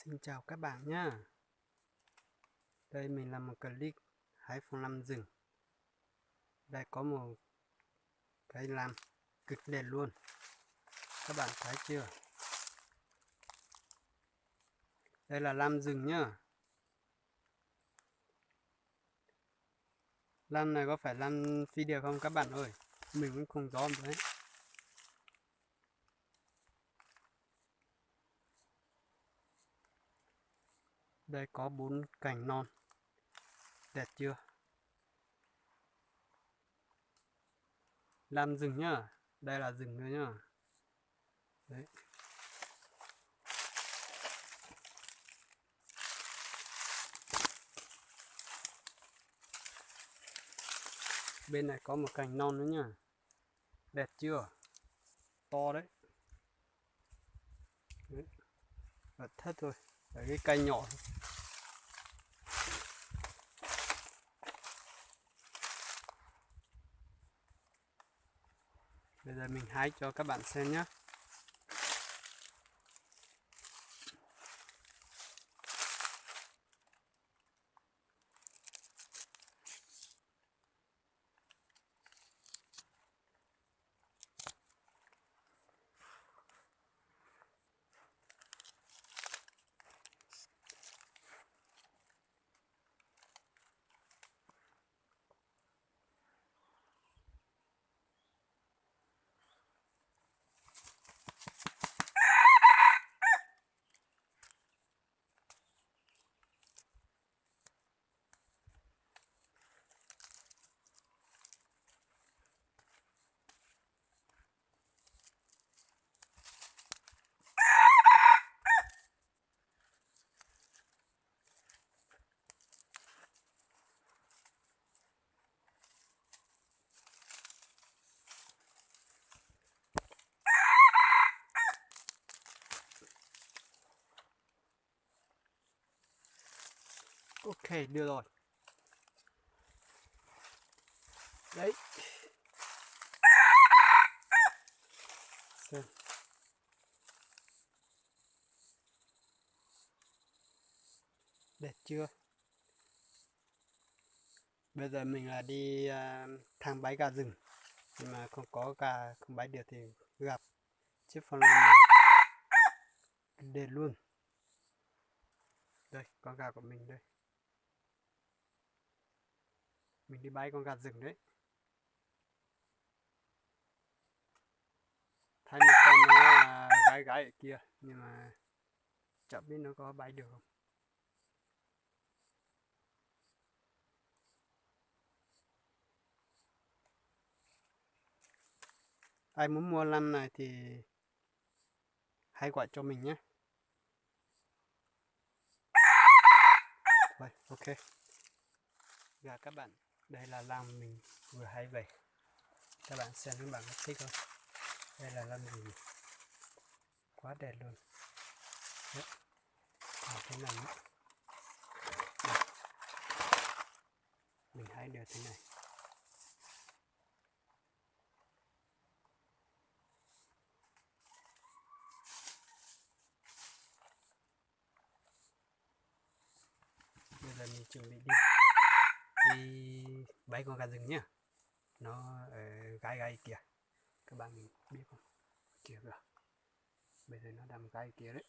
Xin chào các bạn nhé. Đây mình làm một clip hái phong lam rừng. Đây có một cái lam cực đẹp luôn. Các bạn thấy chưa? Đây là lam rừng nhá. Lam này có phải lam phi điệp không các bạn ơi? Mình cũng không rõ đấy. Đây có 4 cành non. Đẹp chưa? Lam rừng nhá. Đây là rừng nữa nhá. Đấy. Bên này có một cành non nữa nhá. Đẹp chưa? To đấy. Đấy. Ở thất thôi. Ở cái cây nhỏ thôi. Bây giờ mình hái cho các bạn xem nhé. Ok, đưa rồi. Đấy. Xem. Đẹp chưa? Bây giờ mình là đi thang bái gà rừng. Nhưng mà không có gà không bái được thì gặp chiếc phong lan này. Đẹp luôn. Đây, con gà của mình đây. Mình đi bái con gà rừng đấy. Thấy một con nó gái gái ở kia. Nhưng mà chẳng biết nó có bái được không. Ai muốn mua lăn này thì hãy gọi cho mình nhé. Rồi, ok. Và các bạn, đây là lam mình vừa hái về. Các bạn xem các bạn có thích không? Đây là lam rừng. Quá đẹp luôn. Đấy. Thế này nữa. Đây. Mình hái được thế này. Bây giờ mình chuẩn bị đi bẫy con gà rừng nhá. Nó gai gai kìa. Các bạn mình biết không? Kìa kìa. Bây giờ nó đang gai kìa đấy.